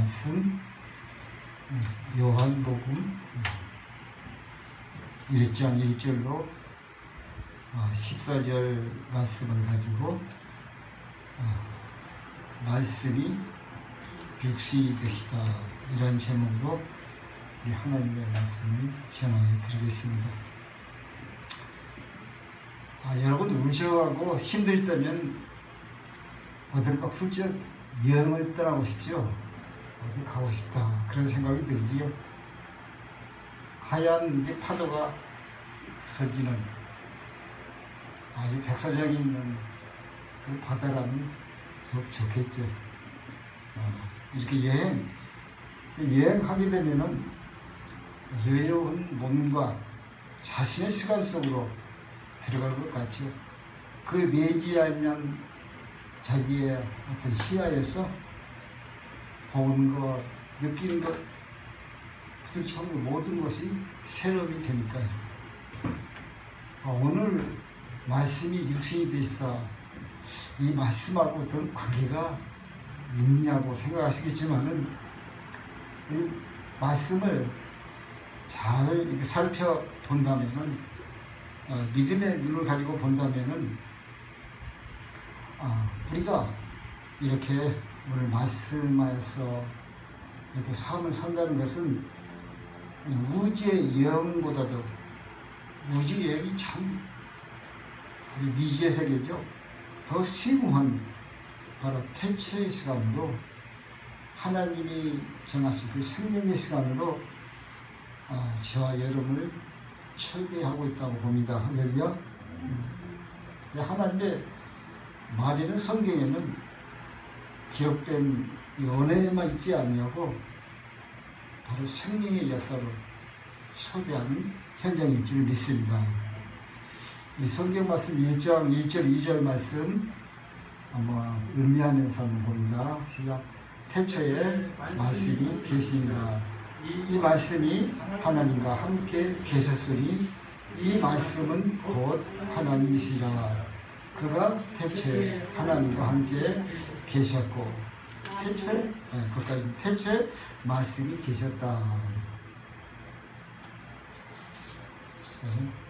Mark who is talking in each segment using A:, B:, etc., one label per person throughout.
A: 말씀 요한복음 1장 1절로 14절 말씀을 가지고 말씀이 육신이 되시다 이런 제목으로 우리 하나님의 말씀을 전하여 드리겠습니다. 여러분 운시하고 힘들다면 어딜까 훌쩍 여행을 떠나고 싶죠. 어디 가고 싶다 그런 생각이 들지요. 하얀 파도가 부서지는 아주 백사장이 있는 그 바다라면 더 좋겠죠. 이렇게 여행하게 되면은 여유로운 몸과 자신의 시간 속으로 들어갈 것 같죠. 그 매지 않는 자기의 어떤 시야에서 보는 것, 느끼는 것, 부딪히는 것 모든 것이 새로움이 되니까요. 오늘 말씀이 육신이 되시다. 이 말씀하고 어떤 관계가 있냐고 생각하시겠지만은 이 말씀을 잘 이렇게 살펴본다면은 믿음의 눈을 가지고 본다면은 우리가 이렇게 오늘 말씀하여서 이렇게 삶을 산다는 것은 우주의 여행보다도 우주 여행이 참 아주 미지의 세계죠. 더 심오한 바로 태초의 시간으로 하나님이 정하신 그 생명의 시간으로 저와 여러분을 초대하고 있다고 봅니다. 할렐루야. 하나님의 말에는 성경에는 기록된 연애에만 있지 않냐고 바로 생명의 역사로 초대하는 현장인 줄 믿습니다. 이 성경 말씀 1장 1절 2절 말씀 한번 의미하면서 한번 봅니다. 시작. 태초에 말씀이 계시니라. 이 말씀이 하나님과 함께 계셨으니 이 말씀은 곧 하나님이시라. 그가 태초에 하나님과 함께 계셨고 태초에 거기까지 태초에 말씀이 계셨다.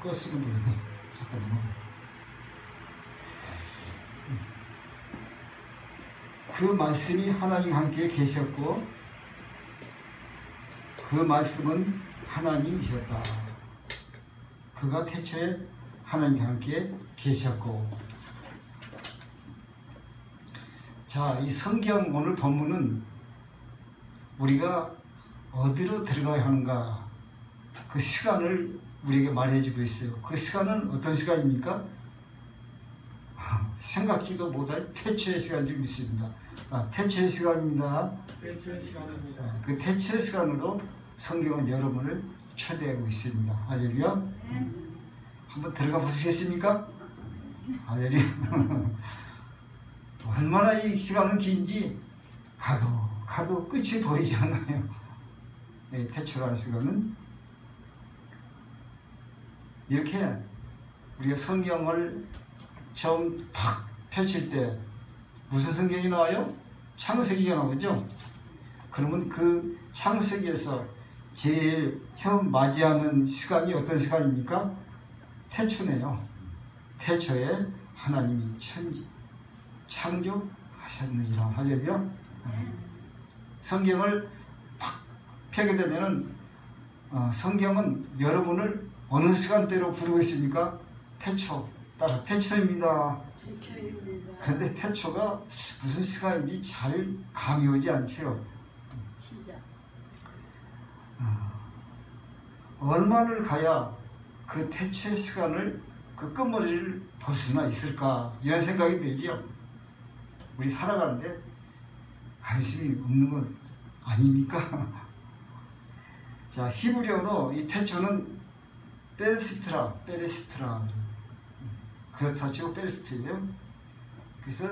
A: 껐으면 되겠네. 잠깐만요. 그 말씀이 하나님과 함께 계셨고 그 말씀은 하나님이셨다. 그가 태초에 하나님과 함께 계셨고. 자, 이 성경 오늘 본문은 우리가 어디로 들어가야 하는가 그 시간을 우리에게 말해주고 있어요. 그 시간은 어떤 시간입니까? 생각지도 못할 태초의 시간 줄 믿습니다. 태초의 시간입니다.
B: 태초의 시간입니다.
A: 그 태초의 시간으로 성경은 여러분을 초대하고 있습니다. 할렐루야. 한번 들어가 보시겠습니까? 할렐루야. 얼마나 이 시간은 긴지 가도 끝이 보이지 않아요. 태초라는 시간은 이렇게 우리가 성경을 처음 탁 펼칠 때 무슨 성경이 나와요? 창세기가 나오죠. 그러면 그 창세기에서 제일 처음 맞이하는 시간이 어떤 시간입니까? 태초네요. 태초에 하나님이 창조하셨느니라. 할렐루야. 성경을 탁 펴게 되면은 성경은 여러분을 어느 시간대로 부르고 있습니까? 태초. 따라 태초입니다. 그런데 태초가 무슨 시간인지 잘 감이 오지 않죠. 얼마를 가야 그 태초의 시간을 그 끝머리를 볼 수나 있을까 이런 생각이 들죠. 우리 살아가는데 관심이 없는 건 아닙니까? 자, 히브리어로 이 태초는 베레시트라 그렇다 치고 베레시트예요. 그래서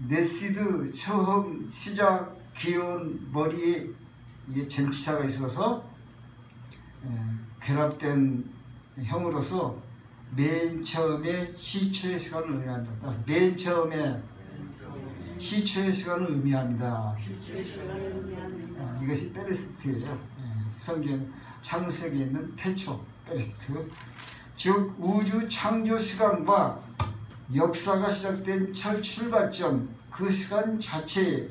A: 네시드 처음 시작 기온 머리에 이게 전치사가 있어서 결합된 형으로서 맨 처음에 시초의 시간을 의미합니다. 맨 처음에 시초의 시간을 의미합니다. 이것이 베레스트예요. 성경 창세기에 있는 태초 베레스트. 즉 우주 창조 시간과 역사가 시작된 첫 출발점, 그 시간 자체의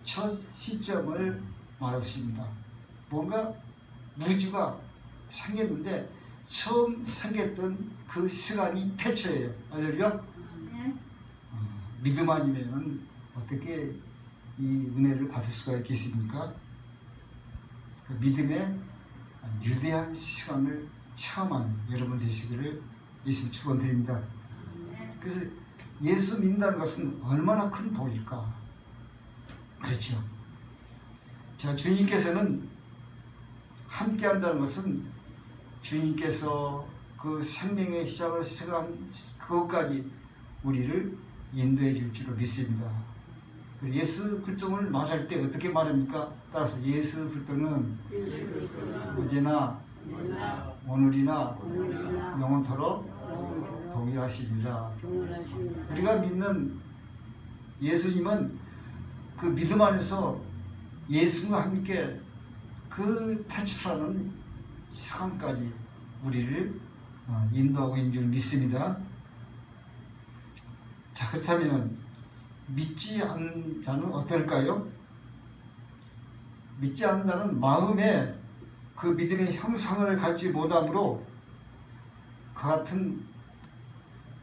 A: 첫 시점을 말했습니다. 뭔가 우주가 생겼는데 처음 생겼던 그 시간이 태초예요. 알렐루야? 믿음 아니면은 어떻게 이 은혜를 받을 수가 있겠습니까? 그 믿음의 유대한 시간을 체험하는 여러분 되시기를 예수님 축원드립니다. 그래서 예수 믿는다는 것은 얼마나 큰 복일까? 그렇죠. 자, 주님께서는 함께 한다는 것은 주님께서 그 생명의 시작을 시작한 그것까지 우리를 인도해 줄 줄로 믿습니다. 예수 그리스도를 말할 때 어떻게 말합니까? 따라서 예수 그리스도는 어제나 오늘이나 영원토록 동일하십니다. 우리가 믿는 예수님은 그 믿음 안에서 예수와 함께 그 탈출하는 시간까지 우리를 인도하고 있는 줄 믿습니다. 자, 그렇다면 믿지 않는 자는 어떨까요? 믿지 않는 자는 마음에 그 믿음의 형상을 갖지 못하므로 그 같은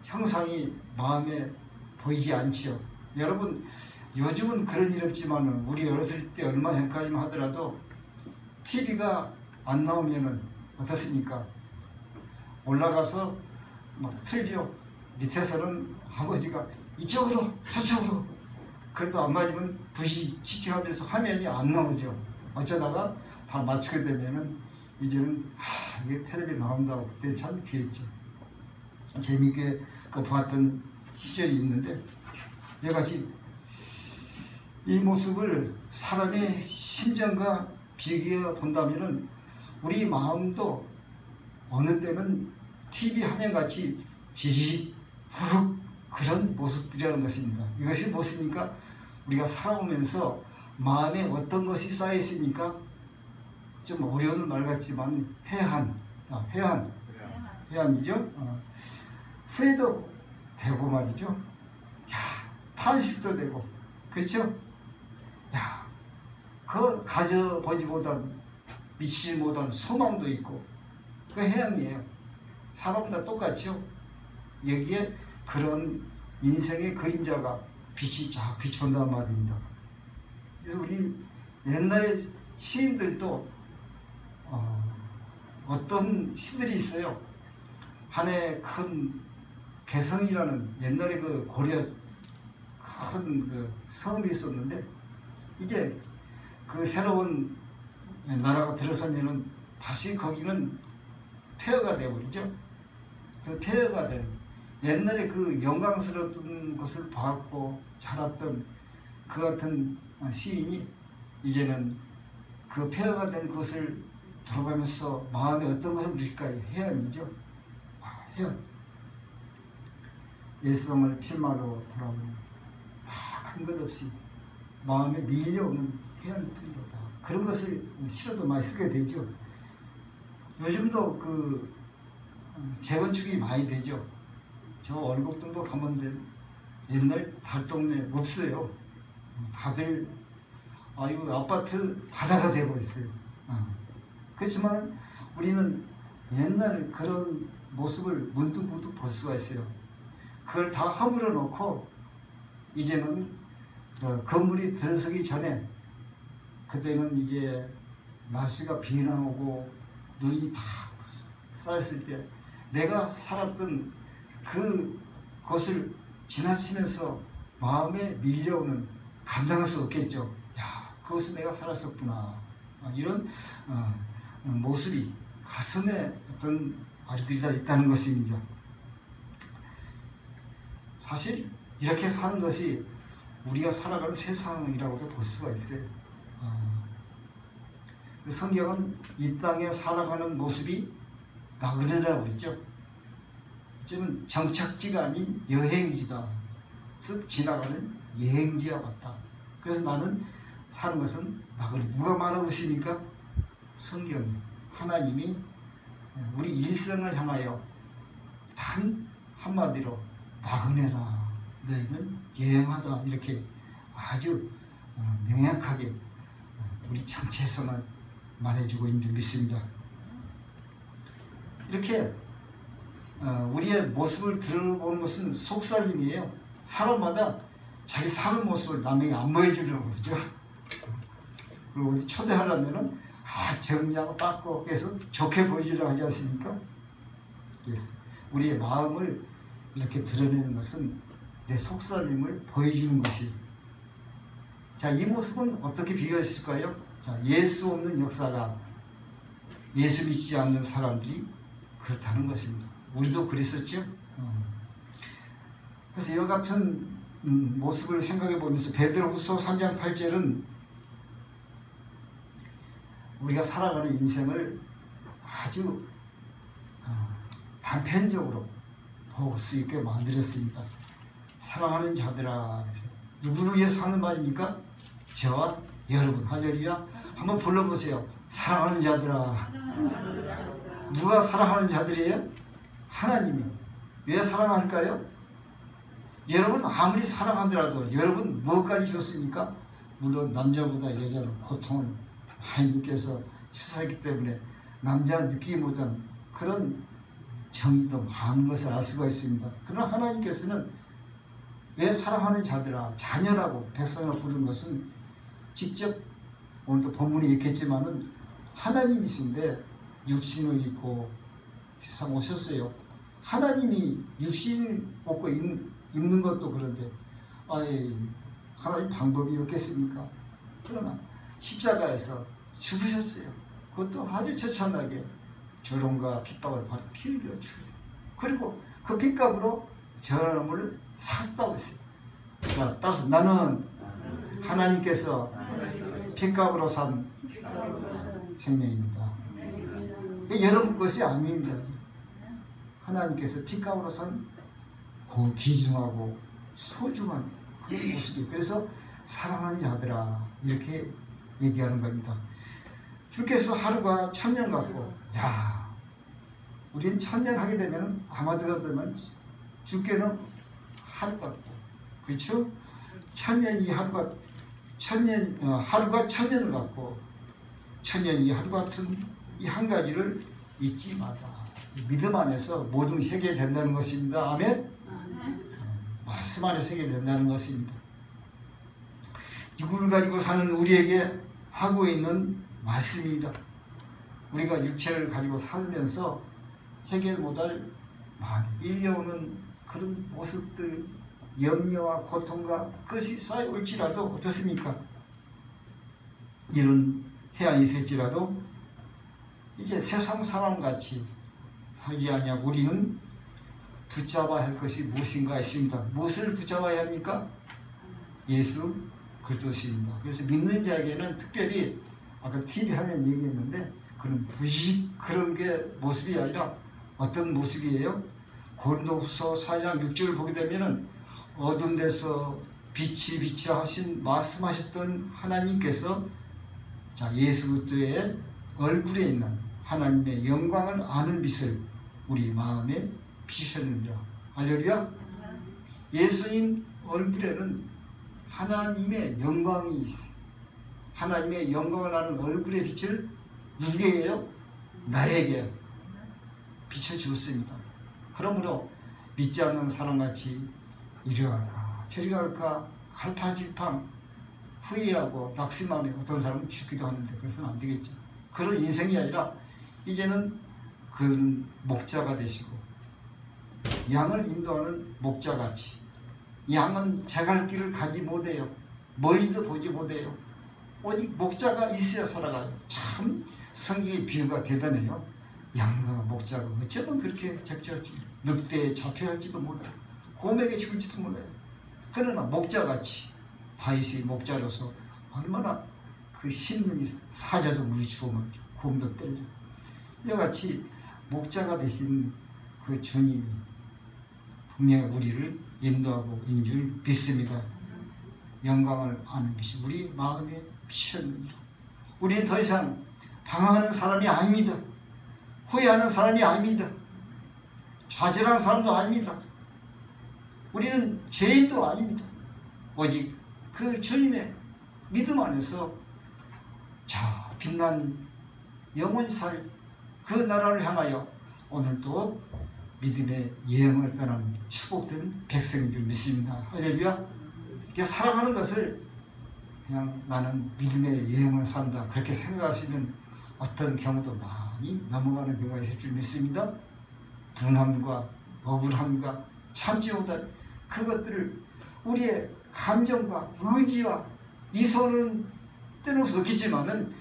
A: 형상이 마음에 보이지 않지요. 여러분, 요즘은 그런 일 없지만 우리 어렸을 때 얼마 전까지만 하더라도 TV가 안 나오면은 어떻습니까? 올라가서 막 틀죠. 밑에서는 아버지가 이쪽으로 저쪽으로, 그래도 안 맞으면 부시시하면서 화면이 안 나오죠. 어쩌다가 다 맞추게 되면은 이제는 이게 텔레비전 나온다고. 그때 참 귀했죠. 재미있게 봤던 시절이 있는데, 이같이 이 모습을 사람의 심정과 비교해 본다면은 우리 마음도 어느 때는 TV 화면같이 지직 훅 그런 모습들이라는 것입니다. 이것이 무엇입니까? 우리가 살아오면서 마음에 어떤 것이 쌓여 있으니까, 좀 어려운 말 같지만 해안이죠. 후회도 되고 말이죠. 탄식도 되고, 그렇죠? 그 가져보지 못한, 미치지 못한 소망도 있고, 그 해양이에요. 사람은 다 똑같죠. 여기에 그런 인생의 그림자가 빛이 쫙 비춰온단 말입니다. 그래서 우리 옛날에 시인들도 어떤 시들이 있어요. 한해 큰 개성이라는 옛날에 그 고려 큰 그 성이 있었는데, 이제 그 새로운 나라가 들어서면은 다시 거기는 폐허가 되어버리죠. 그 폐허가 된 옛날에 그 영광스러웠던 것을 봐왔고 자랐던 그 같은 시인이 이제는 그 폐허가 된 것을 돌아가면서 마음에 어떤 것을 느낄까요? 해안이죠. 해안. 옛성을 필마로 돌아오는 큰 것 없이 마음에 밀려오는 해안들이다. 그런 것을 시로도 많이 쓰게 되죠. 요즘도 그 재건축이 많이 되죠. 저 월곡동도 가면 옛날 달동네 없어요. 다들 이거 아파트 바다가 되어버렸어요. 그렇지만 우리는 옛날 그런 모습을 문득문득 볼 수가 있어요. 그걸 다 허물어 놓고 이제는 건물이 들어서기 전에, 그때는 이제 날씨가 비나 오고 눈이 다 쌓였을 때 내가 살았던 그것을 지나치면서 마음에 밀려오는, 감당할 수 없겠죠. 야, 그것은 내가 살았었구나. 이런 모습이 가슴에 어떤 아리들이 다 있다는 것입니다. 사실 이렇게 사는 것이 우리가 살아가는 세상이라고도 볼 수가 있어요. 성경은 이 땅에 살아가는 모습이 나그네라고 그랬죠. 이제는 정착지가 아닌 여행지다. 쓱 지나가는 여행지와 같다. 그래서 나는 사는 것은 나그네. 누가 말하고 있습니까? 성경이. 하나님이 우리 일생을 향하여 단 한마디로 나그네라, 너희는 여행하다, 이렇게 아주 명확하게 우리 정체성을 말해주고 있는 줄 믿습니다. 이렇게 우리의 모습을 들어보는 것은 속살림이에요. 사람마다 자기 사는 모습을 남에게 안 보여주려고 그러죠. 그리고 어디 초대하려면은 정리하고 닦고 해서 좋게 보여주려고 하지 않습니까? 우리의 마음을 이렇게 드러내는 것은 내 속살림을 보여주는 것이. 자, 이 모습은 어떻게 비교했을까요? 자, 예수 없는 역사가, 예수 믿지 않는 사람들이 그렇다는 것입니다. 우리도 그랬었죠. 그래서 이와 같은 모습을 생각해 보면서 베드로후서 3장 8절은 우리가 살아가는 인생을 아주 단편적으로 볼 수 있게 만들었습니다. 사랑하는 자들아. 누구를 위해 사는 말입니까? 저와 여러분. 할렐루야. 한번 불러보세요. 사랑하는 자들아. 누가 사랑하는 자들이에요? 하나님이. 왜 사랑할까요? 여러분 아무리 사랑하더라도 여러분 무엇까지 줬습니까? 물론 남자보다 여자는 고통을 많이 느껴서 추사했기 때문에 남자 느끼기 못한 그런 정의도 많은 것을 알 수가 있습니다. 그러나 하나님께서는 왜 사랑하는 자들아, 자녀라고 백성을 부른 것은 직접, 오늘도 본문에 있겠지만은 하나님이신데 육신을 입고 세상 오셨어요. 하나님이 육신을 입고 입는 것도 그런데 하나님 방법이 없겠습니까? 그러나 십자가에서 죽으셨어요. 그것도 아주 처참하게 조롱과 핍박을 받아 피를 흘려주세요. 그리고 그 핏값으로 저놈을 샀다고 했어요. 자, 따라서 나는 하나님께서 핏값으로 산 생명입니다. 여러분 것이 아닙니다. 하나님께서 핏값으로 산 귀중하고 소중한 그런 모습이에요. 그래서 사랑하는 자들아, 이렇게 얘기하는 겁니다. 주께서 하루가 1000년 같고, 우리는 1000년 하게 되면 아마도가 되면 주께는 하루 같고, 그렇죠? 1000년이 하루가 1000년을 갖고 1000년이 하루 같은 이 한 가지를 잊지 마라. 믿음 안에서 모든 해결된다는 것입니다. 아멘? 말씀 안에서 해결된다는 것입니다. 육을 가지고 사는 우리에게 하고 있는 말씀입니다. 우리가 육체를 가지고 살면서 해결 못할 많이 밀려오는 그런 모습들, 염려와 고통과 끝이 쌓여올지라도 어떻습니까? 이런 해안이 있을지라도 이제 세상 사람같이 살지 아니하고 우리는 붙잡아야 할 것이 무엇인가 있습니다. 무엇을 붙잡아야 합니까? 예수 그리스도십니다. 그래서 믿는 자에게는 특별히 아까 TV 화면 얘기했는데 그런 무식 그런 게 모습이 아니라 어떤 모습이에요? 고린도후서 4장 6절을 보게 되면은 어두운 데서 빛이 빛이라 하신 말씀하셨던 하나님께서 자 예수 그리스도의 얼굴에 있는 하나님의 영광을 아는 빛을 우리 마음에 비추셨느니라. 할렐루야. 예수님 얼굴에는 하나님의 영광이 있어요. 하나님의 영광을 아는 얼굴의 빛을 누구에게요? 나에게 비춰주었습니다. 그러므로 믿지 않는 사람같이 이리 갈까 저리 갈까 갈팡질팡 후회하고 낙심하며 어떤 사람은 죽기도 하는데 그래서는 안 되겠죠. 그런 인생이 아니라 이제는 그 목자가 되시고 양을 인도하는 목자같이 양은 제 갈 길을 가지 못해요. 멀리도 보지 못해요. 오직 목자가 있어야 살아가요. 참 성경의 비유가 대단해요. 양과 목자가 어쩌면 그렇게 적절할지 늑대에 잡혀갈지도 몰라요. 곰에게 죽을지도 몰라요. 그러나 목자같이 다윗이 목자로서 얼마나 그 신문이 사자도 물이 죽으면 곰도 때리죠. 이와 같이 목자가 되신 그 주님이 분명히 우리를 인도하고 있는 줄 믿습니다. 영광을 아는 것이 우리 마음에 주셨느니라. 우리는 더 이상 방황하는 사람이 아닙니다. 후회하는 사람이 아닙니다. 좌절하는 사람도 아닙니다. 우리는 죄인도 아닙니다. 오직 그 주님의 믿음 안에서 자 빛난 영원히 살 그 나라를 향하여 오늘도 믿음의 여행을 떠나는 축복된 백성인 줄 믿습니다. 할렐루야. 이렇게 살아가는 것을 그냥 나는 믿음의 여행을 산다 그렇게 생각하시면 어떤 경우도 많이 넘어가는 경우가 있을 줄 믿습니다. 분함과 억울함과 참지 못한 그것들을 우리의 감정과 의지와 이 손은 떼놓을 수 없겠지만은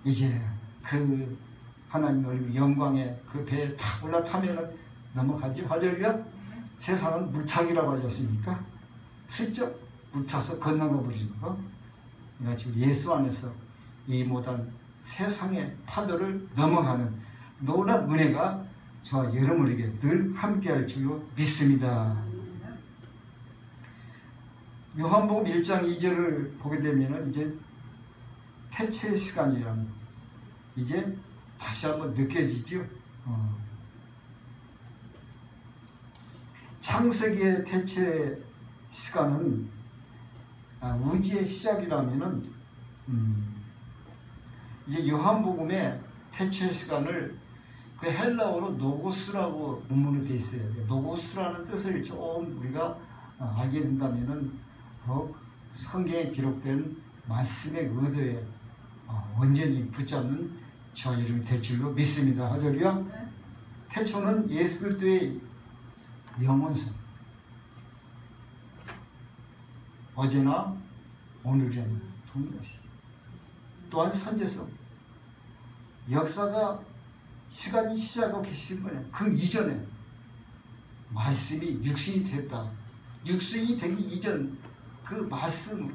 A: 이게 그 하나님 얼굴 영광의 그 배에 탁 올라타면은 넘어가죠. 할렐루야. 세상은 물타기라고 하지 않습니까? 슬쩍 물타서 건너가 버리는 거. 지금 예수 안에서 이 모든 세상의 파도를 넘어가는 놀라운 은혜가 저와 여러분에게 늘 함께할 줄로 믿습니다. 요한복음 1장 2절을 보게 되면 이제 태초의 시간이라는 이제 다시 한번 느껴지죠. 창세기의 태초의 시간은 우주의 시작이라면은 이제 요한복음의 태초의 시간을 그 헬라어로 노고스라고 문문으로 되어 있어요. 노고스라는 뜻을 좀 우리가 알게 된다면은 더욱 성경에 기록된 말씀의 의도에 온전히 붙잡는 저와 여러분이 될 줄로 믿습니다. 할렐루야. 태초는 예수 그리스도의 영원성, 어제나 오늘이라는 동일하시. 또한 선제성, 역사가 시간이 시작하고 계신 거예요. 그 이전에 말씀이 육신이 됐다. 육신이 되기 이전 그 말씀으로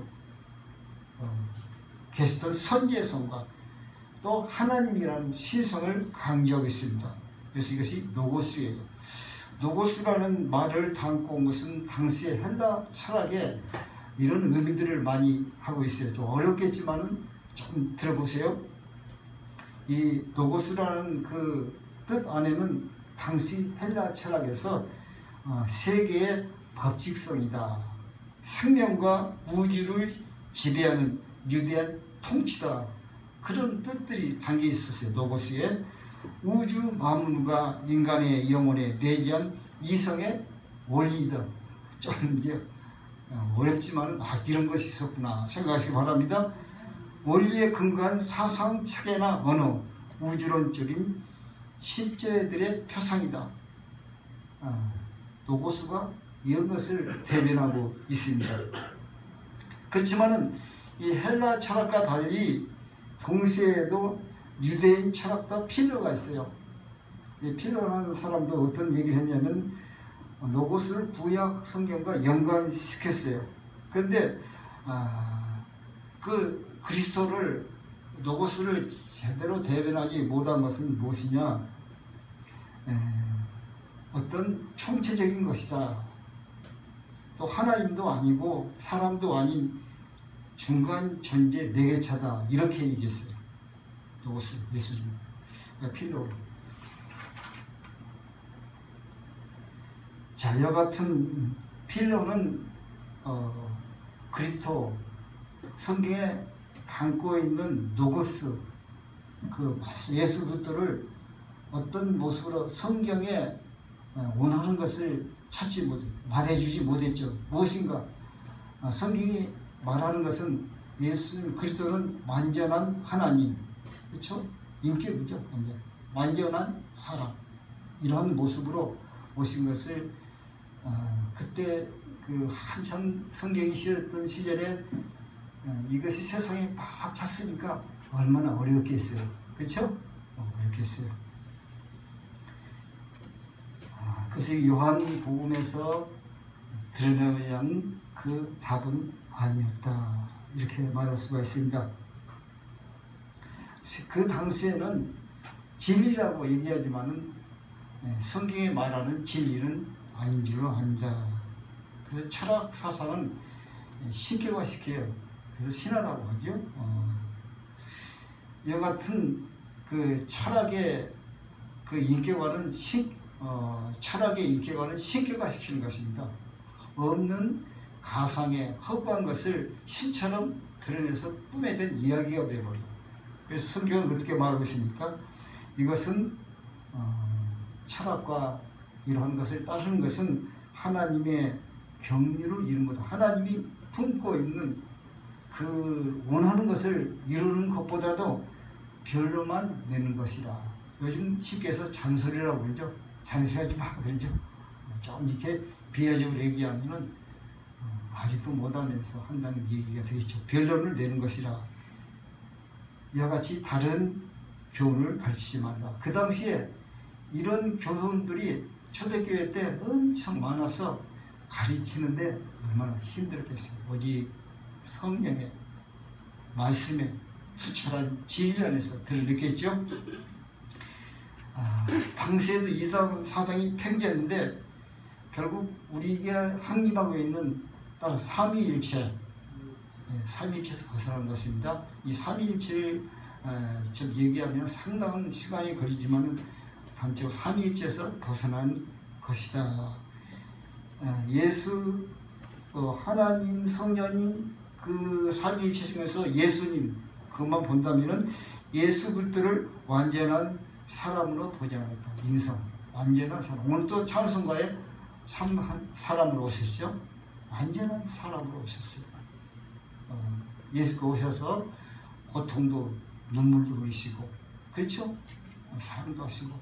A: 계시던 선제성과 또 하나님이라는 신성을 강조하고 있습니다. 그래서 이것이 노고스예요. 노고스라는 말을 담고 온 것은 당시의 헬라 철학에 이런 의미들을 많이 하고 있어요. 좀 어렵겠지만은 조금 들어보세요. 이 노고스라는 그 뜻 안에는 당시 헬라 철학에서 세계의 법칙성이다. 생명과 우주를 지배하는 위대한 통치다. 그런 뜻들이 담겨 있었어요. 노고스에 우주 만물과 인간의 영혼에 내재한 이성의 원리이다. 좀 이게 어렵지만 이런 것이 있었구나 생각하시기 바랍니다. 원리에 근거한 사상, 체계나 언어, 우주론적인 실제들의 표상이다. 노고스가 이런 것을 대변하고 있습니다. 그렇지만은 이 헬라 철학과 달리 동시에도 유대인 철학자 필로가 있어요. 이 필로라는 사람도 어떤 얘기를 했냐면 노고스를 구약 성경과 연관시켰어요. 그런데 그 그리스도를 노고스를 제대로 대변하지 못한 것은 무엇이냐? 어떤 총체적인 것이다. 또 하나님도 아니고 사람도 아닌 중간 존재 내개차다. 이렇게 얘기했어요. 노고스 예수님 필로. 자, 여같은 필로는 그리스도 성경에 담고 있는 노고스 그 예수 그리스도를 어떤 모습으로 성경에 원하는 것을 찾지 못 말해주지 못했죠. 무엇인가? 성경이 말하는 것은 예수님 그리스도는 완전한 하나님, 그렇죠? 인격이죠. 완전한 사람 이러한 모습으로 오신 것을 그때 그 한참 성경이 씌었던 시절에 이것이 세상에 막 찼으니까 얼마나 어려웠겠어요. 그렇죠? 어렵겠어요. 그래서 요한복음에서 드러내야 하는 그 답은 아니었다. 이렇게 말할 수가 있습니다. 그 당시에는 진리라고 얘기하지만은 성경에 말하는 진리는 아닌 줄로 압니다. 그래서 철학 사상은 신격화시켜요. 그래서 신화라고 하죠. 이와 같은 그 철학의 그 인격화는 철학의 인격화는 신격화시키는 것입니다. 없는 가상의 허구한 것을 신처럼 드러내서 뿜어댄 이야기가 되어버려요. 그래서 성경은 어떻게 말하고 있습니까? 이것은 철학과 이러한 것을 따르는 것은 하나님의 경륜을 이루는 거다. 하나님이 품고 있는 그 원하는 것을 이루는 것보다도 별로만 내는 것이라. 요즘 쉽게 해서 잔소리라고 그러죠. 잔소리하지 마 그러죠. 좀 이렇게 비하적으로 얘기하면은 아직도 못하면서 한다는 얘기가 되겠죠. 변론을 내는 것이라. 이와 같이 다른 교훈을 가르치지 말라. 그 당시에 이런 교훈들이 초대교회 때 엄청 많아서 가르치는데 얼마나 힘들겠어요. 오직 성령의 말씀에 수철한 진리 안에서 들었겠죠. 당시에도 이단 사상이 팽개했는데 결국 우리가 확립하고 있는 삼위일체, 삼위일체에서 벗어난 것입니다. 이 삼위일체를 좀 얘기하면 상당한 시간이 걸리지만 단적으로 삼위일체에서 벗어난 것이다. 예수, 하나님, 성령님 그 삼위일체 중에서 예수님 그것만 본다면은 예수 그리스도를 완전한 사람으로 보지 않았다. 인성, 완전한 사람. 오늘 또 찬송가에 참한 사람으로 오셨죠. 완전한 사람으로 오셨어요. 예수께서 오셔서 고통도 눈물도 흘리시고, 그렇죠? 사랑도 하시고,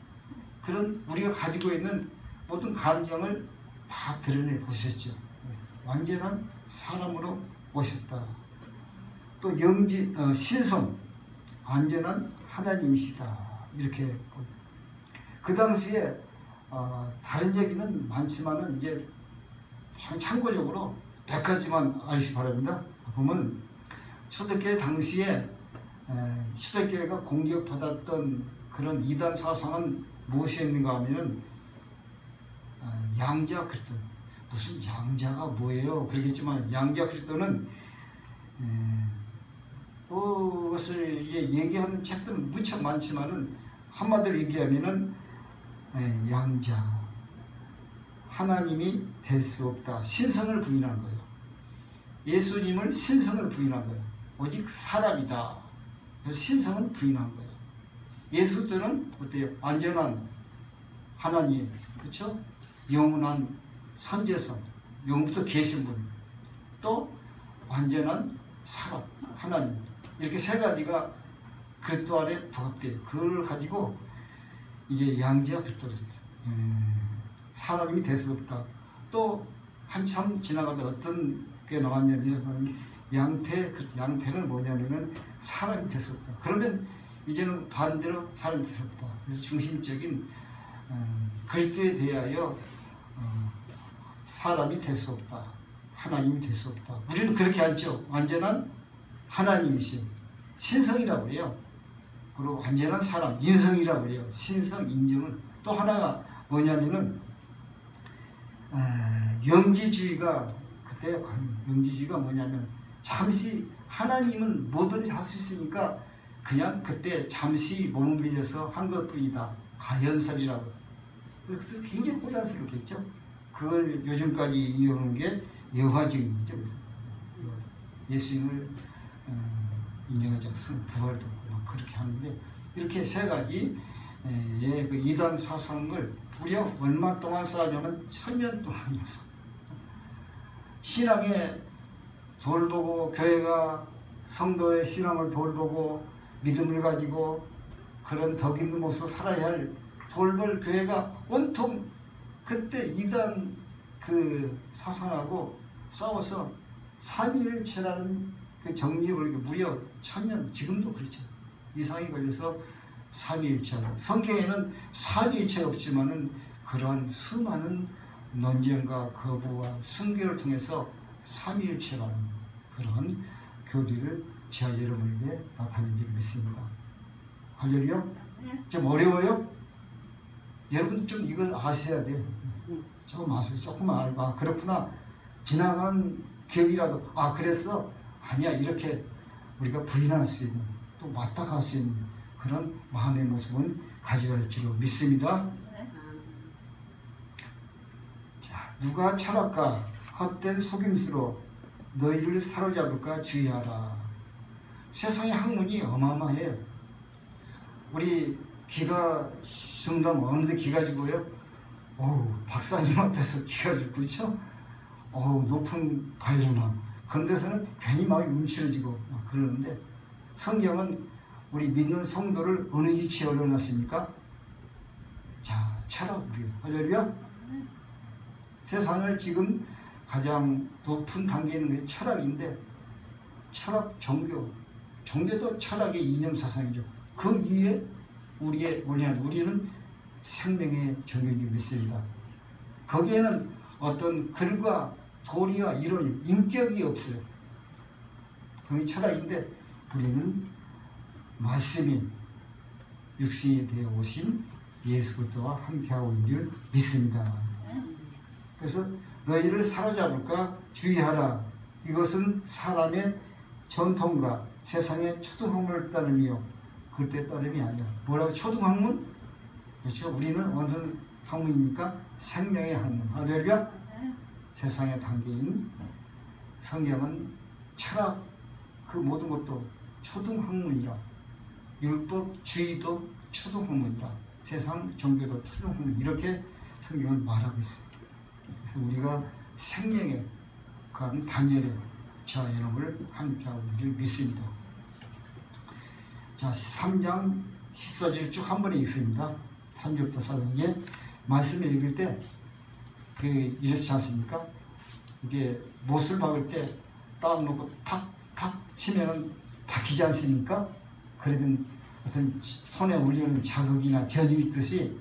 A: 그런 우리가 가지고 있는 모든 감정을 다 드러내 보셨죠. 완전한 사람으로 오셨다. 또 신성, 완전한 하나님이시다. 이렇게 그 당시에 다른 얘기는 많지만은 이제 참고적으로 100가지만 알시 바랍니다. 보면 초대교회 당시에 초대교회가 공격받았던 그런 이단 사상은 무엇이었는가 하면은 양자 그리스도. 무슨 양자가 뭐예요? 그러겠지만 양자 그리스도는 그것을 이제 얘기하는 책들은 무척 많지만은 한마디로 얘기하면은 양자, 하나님이 될 수 없다. 신성을 부인한 거예요. 예수님을 신성을 부인한 거예요. 오직 사람이다. 그래서 신성을 부인한 거예요. 예수들은 어때요? 완전한 하나님, 그렇죠? 영원한 선제성, 영부터 계신 분, 또 완전한 사람, 하나님. 이렇게 세 가지가 그리스도 안에 부합돼요. 그걸 가지고 이게 양지와 그리스도를 사람이 될 수 없다. 또 한참 지나가다 어떤 게 나왔냐면 양태는 뭐냐면은 사람이 될 수 없다. 그러면 이제는 반대로 사람이 될 수 없다. 그래서 중심적인 그리스도에 대하여 사람이 될 수 없다. 하나님이 될 수 없다. 우리는 그렇게 않죠. 완전한 하나님이신 신성이라고 그래요. 그리고 완전한 사람, 인성이라고 그래요. 신성, 인정을. 또 하나가 뭐냐면은 영지주의가 그때 영지주의가 뭐냐면 잠시 하나님은 뭐든지 할 수 있으니까 그냥 그때 잠시 몸을 빌려서 한 것뿐이다. 가연설이라고. 굉장히 혼란스럽겠죠. 그걸 요즘까지 이어오는 게 여화주의죠. 그래서 예수님을 인정하지 않습니다. 부활도 막 그렇게 하는데 이렇게 세 가지 그 이단 사상을 무려 얼마 동안 쌓았냐면 1000년 동안이어서 신앙의 돌보고 교회가 성도의 신앙을 돌보고 믿음을 가지고 그런 덕 있는 모습으로 살아야 할 돌볼 교회가 온통 그때 이단 그 사상하고 싸워서 삼위일체라는 그 정리를 무려 1000년, 지금도 그렇죠. 이상이 걸려서 삼위일체. 성경에는 삼위일체가 없지만은 그러한 수많은 논쟁과 거부와 순교를 통해서 삼위일체라는 그런 교리를 제가 여러분에게 나타낸 줄 믿습니다. 할렐루야? 좀 어려워요? 여러분 좀 이걸 아셔야 돼요. 조금 아세요. 조금만 알고 그렇구나. 지나간 기억이라도 그랬어. 아니야 이렇게 우리가 부인할 수 있는 또 맞닥할 수 있는 그런 마음의 모습은 가져야 할 줄로 믿습니다. 자, 누가 철학과 헛된 속임수로 너희를 사로잡을까 주의하라. 세상의 학문이 어마어마해요. 우리 기가 중담 어느데 기가 죽어요? 박사님 앞에서 기가 죽고 그렇죠? 높은 관료나 그런 데서는 괜히 막 움츠러지고 막 그러는데 성경은 우리 믿는 성도를 어느 위치에 올려놨습니까? 자, 철학 우리 할렐루야. 세상을 지금 가장 높은 단계에 있는 게 철학인데 철학 종교도 철학의 이념 사상이죠. 그 위에 우리는 생명의 종교를 믿습니다. 거기에는 어떤 글과 도리와 이론, 인격이 없어요. 그게 철학인데 우리는 말씀이 육신이 되어 오신 예수 그리스도와 함께하고 있는 줄 믿습니다. 그래서 너희를 사로잡을까 주의하라. 이것은 사람의 전통과 세상의 초등학문을 따름이요. 그때 따름이 아니라 뭐라고 초등학문? 그렇죠. 우리는 어느 학문입니까? 생명의 학문. 할렐루야. 세상의 단계인 성경은 철학 그 모든 것도 초등학문이라 율법 주의도 초등학문이라 세상 종교도 초등학문 이렇게 성경은 말하고 있습니다. 그래서 우리가 생명의 그 단열의 저 여러분을 함께하고 있는 줄 믿습니다. 자, 3장 14절 쭉 한 번에 읽습니다. 3절부터 4장에 말씀을 읽을 때 이렇지 않습니까? 이게 못을 박을 때 딱 놓고 탁탁 치면은 박히지 않습니까? 그러면 어떤 손에 올리는 자극이나 전율이 있듯이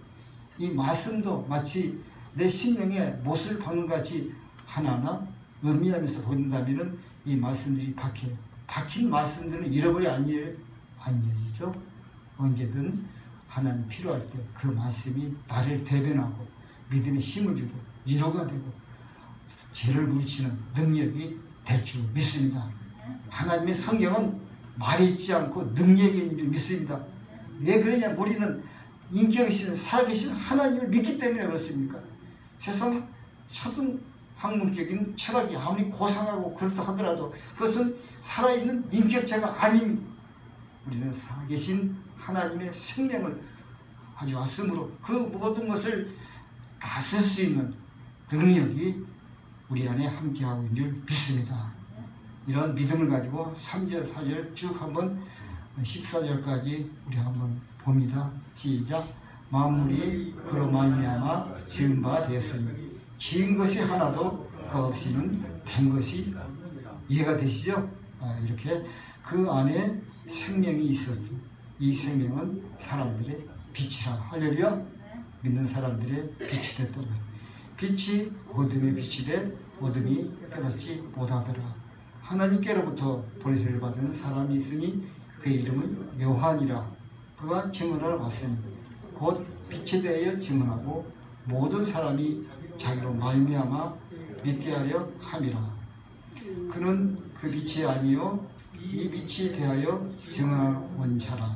A: 이 말씀도 마치 내 심령에 못을 박는 같이 하나하나 의미하면서 본다면은 이 말씀들이 박혀요. 박힌 말씀들은 잃어버려 안 잊어지죠. 언제든 하나님 필요할 때 그 말씀이 나를 대변하고 믿음의 힘을 주고 위로가 되고 죄를 묻히는 능력이 될 줄 믿습니다. 하나님의 성경은 말이 있지 않고 능력이 있는 줄 믿습니다. 왜 그러냐? 우리는 인격이신 살아계신 하나님을 믿기 때문에 그렇습니까? 세상 초등학문적인 철학이 아무리 고상하고 그렇다 하더라도 그것은 살아있는 인격자가 아닙니다. 우리는 살아계신 하나님의 생명을 가져왔으므로 그 모든 것을 다 쓸 수 있는 능력이 우리 안에 함께하고 있는 줄 믿습니다. 이런 믿음을 가지고 3절, 4절 쭉 한번 14절까지 우리 한번 봅니다. 시작. 만물이 그로 말미암아 지은 바 되었으니 지은 것이 하나도 그 없이는 된 것이 이해가 되시죠? 이렇게 그 안에 생명이 있었고 이 생명은 사람들의 빛이라. 할렐루야. 믿는 사람들의 빛이 됐다. 빛이 어둠의 빛이 돼 어둠이 깨닫지 못하더라. 하나님께로부터 보내심을 받은 사람이 있으니 그의 이름은 요한이라. 그가 증언하러 왔으니 곧 빛에 대하여 증언하고 모든 사람이 자기로 말미암아 믿게 하려 함이라. 그는 그 빛이 아니요 이 빛에 대하여 증언할 원자라.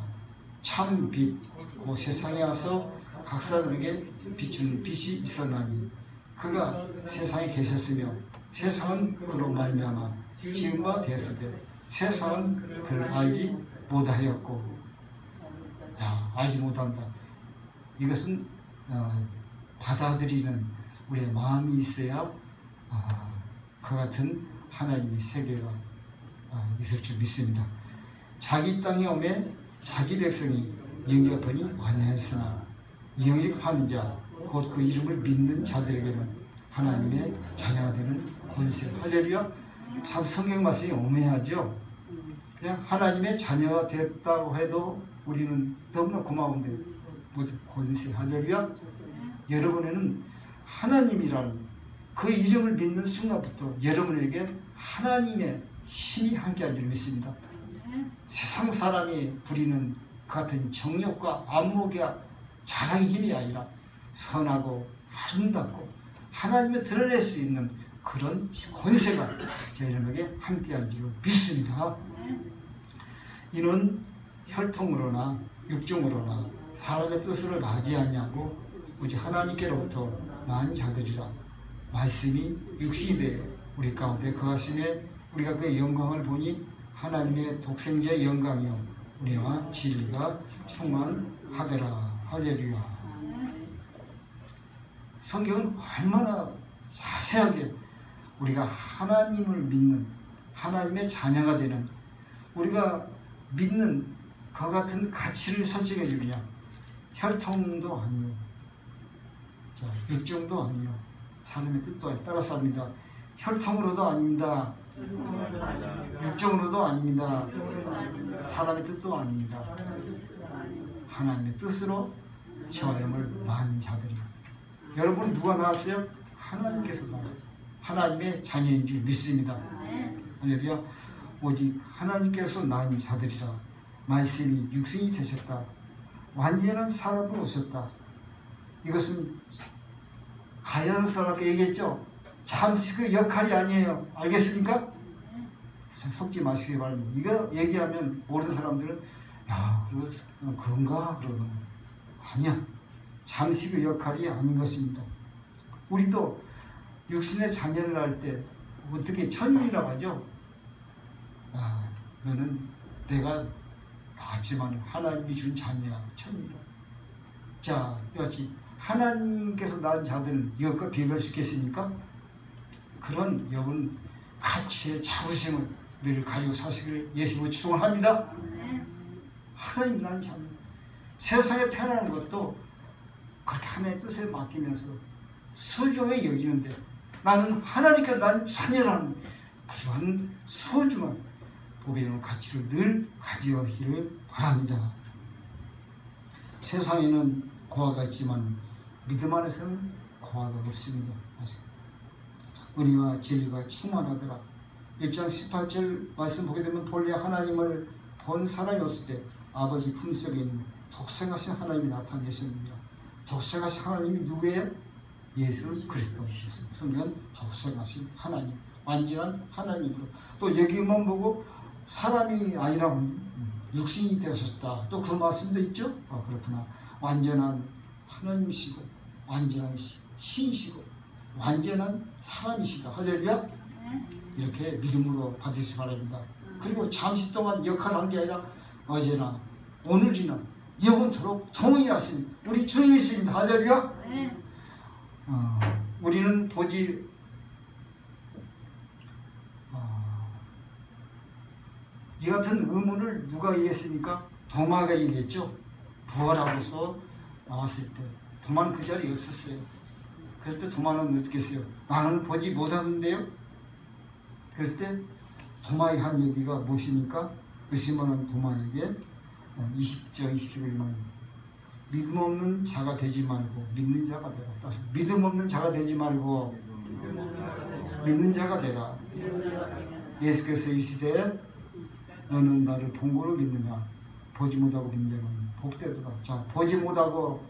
A: 참 빛, 그 세상에 와서 각 사람에게 비추는 빛이 있었나니 그가 세상에 계셨으며 세상은 그로 말미암아 지은 바 되었으되 세상은 그를 알지 못하였고. 알지 못한다. 이것은 받아들이는 우리의 마음이 있어야 그 같은 하나님의 세계가 있을 줄 믿습니다. 자기 땅에 오매 자기 백성이 영접하니 완연했으나 영입하는 자 곧 그 이름을 믿는 자들에게는 하나님의 자녀가 되는 권세. 할렐루야. 참 성경 말씀이 오묘하죠. 그냥 하나님의 자녀가 됐다고 해도 우리는 너무나 고마운데 권세. 할렐루야. 여러분에는 하나님이라는 그 이름을 믿는 순간부터 여러분에게 하나님의 힘이 함께한 줄 믿습니다. 세상 사람이 부리는 그 같은 정욕과 안목과 자랑의 힘이 아니라 선하고 아름답고 하나님을 드러낼 수 있는 그런 권세가 저희들에게 함께한 줄 믿습니다. 이는 혈통으로나 육종으로나 사람의 뜻으로 나지 아니하고 오직 하나님께로부터 난 자들이라. 말씀이 육신이 되어 우리 가운데 거하심에 우리가 그의 영광을 보니 하나님의 독생자의 영광이요 우리와 진리가 충만하더라. 할렐루야. 성경은 얼마나 자세하게 우리가 하나님을 믿는 하나님의 자녀가 되는 우리가 믿는 그 같은 가치를 설정해 주냐. 혈통도 아니요, 육종도 아니요, 사람의 뜻도 아니요. 따라서 합니다. 혈통으로도 아닙니다. 육종으로도 아닙니다. 사람의 뜻도 아닙니다. 하나님의 뜻으로 저와 여러분을 낳은 자들이요. 여러분 누가 낳았어요? 하나님께서 낳았어요. 하나님의 자녀인 줄 믿습니다. 할렐루야. 오직 하나님께서 낳은 자들이라. 말씀이 육신이 되셨다. 완전한 사람으로 오셨다. 이것은 가연스럽게 얘기했죠. 잠시 그 역할이 아니에요. 알겠습니까? 속지 마시기 바랍니다. 이거 얘기하면 모르는 사람들은 야, 그건가? 그러는 아니야. 잠시 그 역할이 아닌 것입니다. 우리도 육신의 자녀를 낳을 때 어떻게 천일이라고 하죠? 아, 너는 내가 낳았지만 하나님이 준 자녀야. 천일이라. 자, 여기 하나님께서 낳은 자들은 이것과 비교할 수 있겠습니까? 그런 여러분 가치의 자부심을 늘 가지고 사시기를 예수님으로 축원합니다. 하나님 낳은 자녀. 세상에 태어나는 것도 그렇게 하나님의 뜻에 맡기면서 소중하게 여기는데 나는 하나님께 난 자녀라는 그런 소중한 복의 가치를 늘 가져가기를 바랍니다. 세상에는 고아가 있지만 믿음 안에서는 고아가 없습니다. 은혜와 진리가 충만하더라. 1장 18절 말씀 보게 되면 본래 하나님을 본 사람이 없을 때 아버지 품속에 있는 독생하신 하나님이 나타내십니다. 독생하신 하나님이 누구예요? 예수 그리스도. 성경은 독생하신 하나님, 완전한 하나님으로. 또 여기만 보고 사람이 아니라 육신이 되셨다. 또 그 말씀도 있죠. 그렇구나. 완전한 하나님이시고 완전한 신이시고 완전한 사람이시다. 할렐루야. 이렇게 믿음으로 받으시기 바랍니다. 그리고 잠시 동안 역할을 한 게 아니라 어제나 오늘이나 영원토록 동일하신 우리 주님이십니다. 할렐루야. 우리는 보지 이 같은 의문을 누가 얘기했습니까? 도마가 얘기했죠. 부활하고서 나왔을 때 도마는 그 자리에 없었어요. 그럴 때 도마는 어떻게 했어요? 나는 보지 못하는데요. 그럴 때 도마의 한 얘기가 무엇입니까? 의심하는 도마에게 20절 21만 믿음 없는 자가 되지 말고 믿는 자가 되라. 믿음 없는 자가 되지 말고 믿는 자가 되라. 예수께서 이 시대에 너는 나를 본 거로 믿느냐? 보지 못하고 믿는 자는 복되도다. 자, 보지 못하고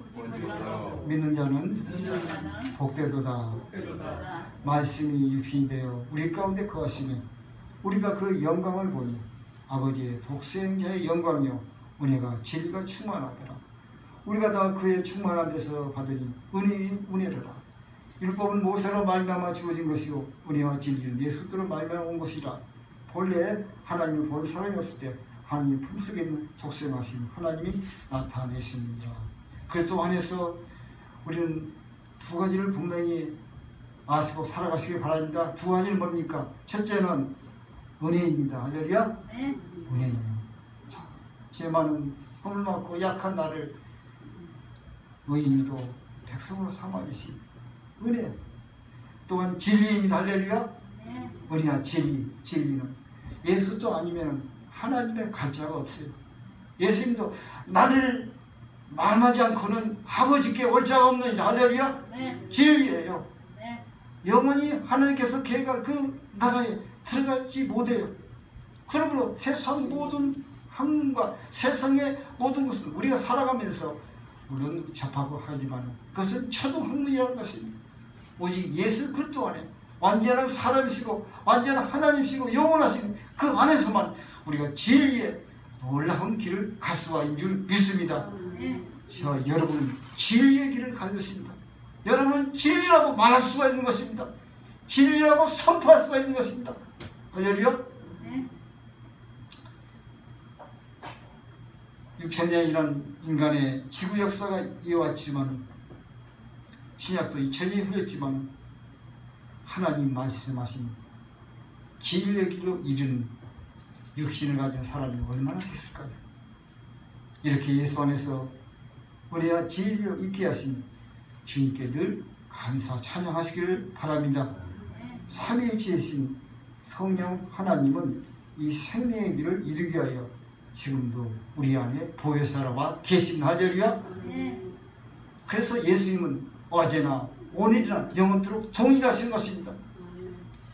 A: 믿는 자는 복되도다. 말씀이 육신이 되어 우리 가운데 거하시며 우리가 그 영광을 보니 아버지의 독생자의 영광이요 은혜가 진리가 충만하더라. 우리가 다 그의 충만한 데서 받으니 은혜로라. 율법은 모세로 말미암아 주어진 것이요 은혜와 진리는 예수로 말미암아 온 것이라. 본래 하나님을 본 사람이 없을 때 하나님 품속에 있는 독생하신 하나님이 나타내십니다. 그래도 안에서 우리는 두 가지를 분명히 아시고 살아가시기 바랍니다. 두 가지는 뭡니까? 첫째는 은혜입니다. 할렐루야. 은혜예요. 죄 많은 허물 많고 약한 나를 의인으로 백성으로 삼아주신 은혜. 또한 진리입니다. 할렐루야. 은혜와 진리는 예수도 아니면 하나님의 갈 자가 없어요. 예수님도 나를 말하지 않고는 아버지께 올 자가 없느니라. 할렐루야. 진리예요. 영원히 하나님께서 걔가 그 나라에 들어갈지 못해요. 그러므로 세상 모든 학문과 세상의 모든 것은 우리가 살아가면서 물론 접하고 하지만 그것은 초등학문이라는 것입니다. 오직 예수 그리스도 안에 완전한 사람이시고 완전한 하나님이시고 영원하신 그 안에서만 우리가 진리의 놀라운 길을 갈 수가 있는 줄 믿습니다. 여러분은 진리의 길을 가는 것입니다. 여러분은 진리라고 말할 수가 있는 것입니다. 진리라고 선포할 수가 있는 것입니다. 할렐루야. 6,000년이란 인간의 지구 역사가 이어왔지만 신약도 2000년이 흘렀지만 하나님 말씀하신 진리의 길로 이르는 육신을 가진 사람이 얼마나 됐을까요? 이렇게 예수 안에서 은혜와 진리로 있게 하신 주님께 늘 감사 찬양하시기를 바랍니다. 삼위일체이신 성령 하나님은 이 생명의 길을 이루기 위하여 지금도 우리 안에 보혜 살아와 계신 할렐루야. 그래서 예수님은 어제나 오늘이나 영원토록 동일하신 것입니다.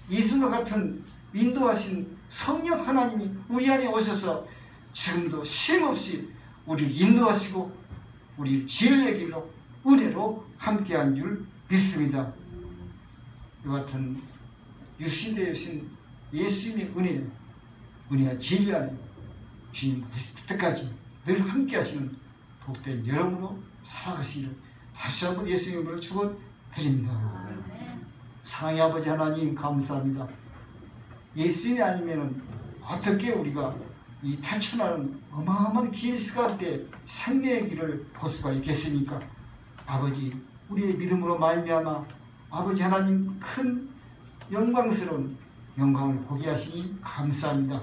A: 예수님과 같은 인도하신 성령 하나님이 우리 안에 오셔서 지금도 쉼없이 우리를 인도하시고 우리를 진리의 길로 은혜로 함께한 줄 믿습니다. 이 같은 유시대에 오신 예수님의 은혜와 진리 안에 주님 그때까지 늘 함께하시는 복된 여러분으로 살아가시기를 다시 한번 예수님의 이름으로 축원드립니다. 사랑의 아버지 하나님 감사합니다. 예수님이 아니면 어떻게 우리가 이 태초나는 어마어마한 긴 시간 때 생명의 길을 볼 수가 있겠습니까? 아버지 우리의 믿음으로 말미암아 아버지 하나님 큰 영광스러운 영광을 보게 하시니 감사합니다.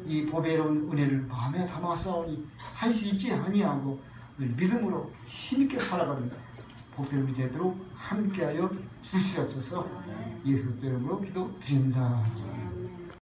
A: 이 보배로운 은혜를 마음에 담아싸우니 할 수 있지 아니하고 믿음으로 힘있게 살아가는 복되는 되도록 함께하여 주시옵소서. 예수 이름으로 기도드립니다.